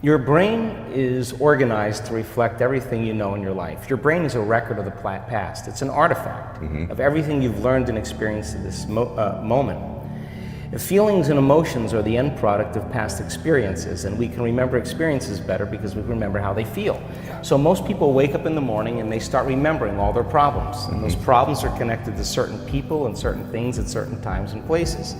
Your brain is organized to reflect everything you know in your life. Your brain is a record of the past. It's an artifact of everything you've learned and experienced at this moment. Feelings and emotions are the end product of past experiences, and we can remember experiences better because we remember how they feel. So most people wake up in the morning and they start remembering all their problems, and those problems are connected to certain people and certain things at certain times and places.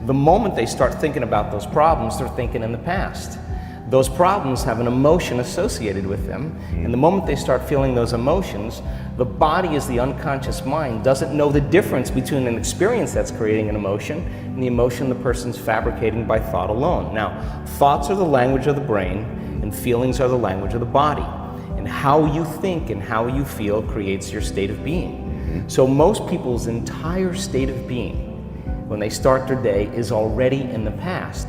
The moment they start thinking about those problems, they're thinking in the past. Those problems have an emotion associated with them, and the moment they start feeling those emotions, the body, as the unconscious mind, doesn't know the difference between an experience that's creating an emotion and the emotion the person's fabricating by thought alone. Now, thoughts are the language of the brain, and feelings are the language of the body. And how you think and how you feel creates your state of being. So most people's entire state of being, when they start their day, is already in the past.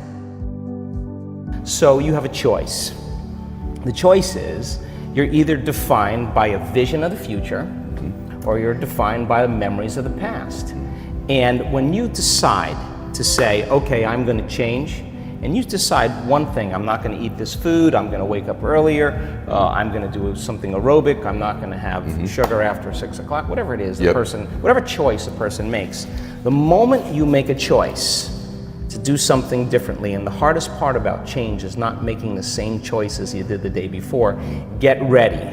So you have a choice. The choice is you're either defined by a vision of the future or you're defined by the memories of the past. And when you decide to say, okay, I'm going to change, and you decide one thing: I'm not going to eat this food, I'm going to wake up earlier, I'm going to do something aerobic, I'm not going to have sugar after 6 o'clock, whatever it is, the person, whatever choice a person makes. The moment you make a choice to do something differently, and the hardest part about change is not making the same choice as you did the day before, get ready,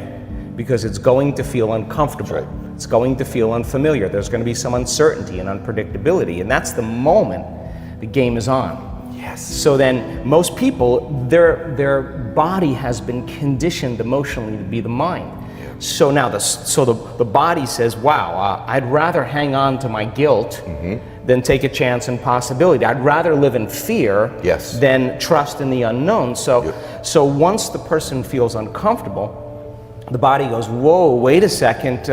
because it's going to feel uncomfortable. It's going to feel unfamiliar. There's going to be some uncertainty and unpredictability, and that's the moment the game is on. Yes. So then most people, their body has been conditioned emotionally to be the mind. So now the body says, wow, I'd rather hang on to my guilt than take a chance and possibility. I'd rather live in fear than trust in the unknown. So once the person feels uncomfortable, the body goes, whoa, wait a second,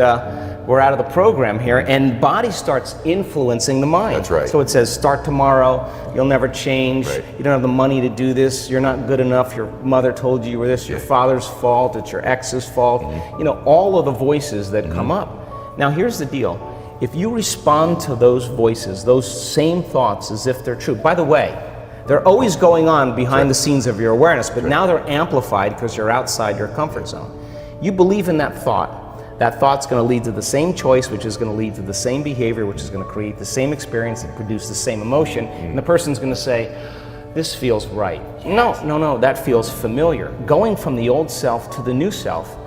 we're out of the program here, and body starts influencing the mind. That's right. So it says, start tomorrow, you'll never change, you don't have the money to do this, you're not good enough, your mother told you were this, your father's fault, it's your ex's fault, you know, all of the voices that come up. Now here's the deal, if you respond to those voices, those same thoughts as if they're true, by the way, they're always going on behind the scenes of your awareness, but now they're amplified because you're outside your comfort zone. You believe in that thought's going to lead to the same choice, which is going to lead to the same behavior, which is going to create the same experience and produce the same emotion, and the person's going to say, this feels right. No, that feels familiar. Going from the old self to the new self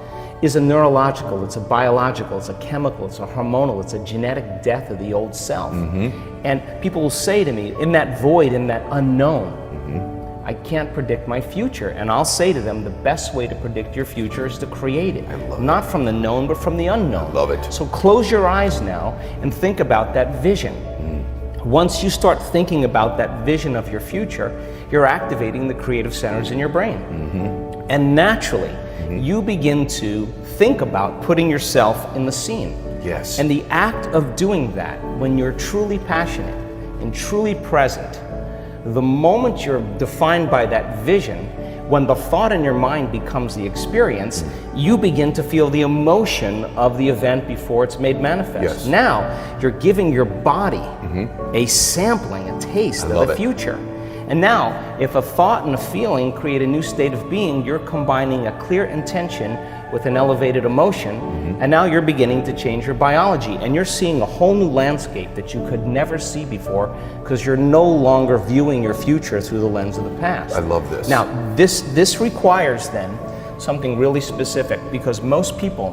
is a neurological, it's a biological, it's a chemical, it's a hormonal, it's a genetic death of the old self. And people will say to me, in that void, in that unknown, I can't predict my future. And I'll say to them, the best way to predict your future is to create it. Not from the known, but from the unknown. I love it. So close your eyes now and think about that vision. Once you start thinking about that vision of your future, you're activating the creative centers in your brain. And naturally, you begin to think about putting yourself in the scene. Yes. And the act of doing that, when you're truly passionate and truly present, the moment you're defined by that vision, when the thought in your mind becomes the experience, you begin to feel the emotion of the event before it's made manifest. Now, you're giving your body a sampling, a taste of the future. And now, if a thought and a feeling create a new state of being, you're combining a clear intention with an elevated emotion, and now you're beginning to change your biology, and you're seeing a whole new landscape that you could never see before because you're no longer viewing your future through the lens of the past. I love this. Now, this requires then something really specific, because most people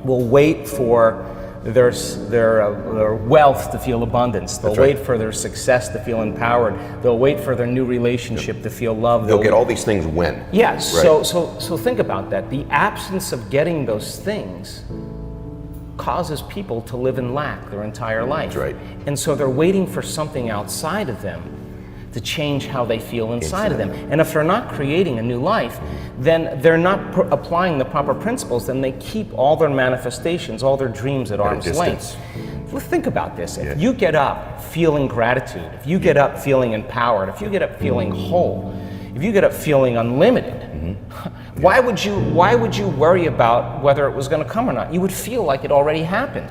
will wait for their wealth to feel abundance. They'll wait for their success to feel empowered. They'll wait for their new relationship to feel loved. They'll get all these things when. Yes. So think about that. The absence of getting those things causes people to live in lack their entire life. That's right. And so they're waiting for something outside of them to change how they feel inside of them. And if they're not creating a new life, then they're not applying the proper principles, then they keep all their manifestations, all their dreams at arm's length. Well, think about this. If you get up feeling gratitude, if you get up feeling empowered, if you get up feeling whole, if you get up feeling unlimited, why would you worry about whether it was going to come or not? You would feel like it already happened.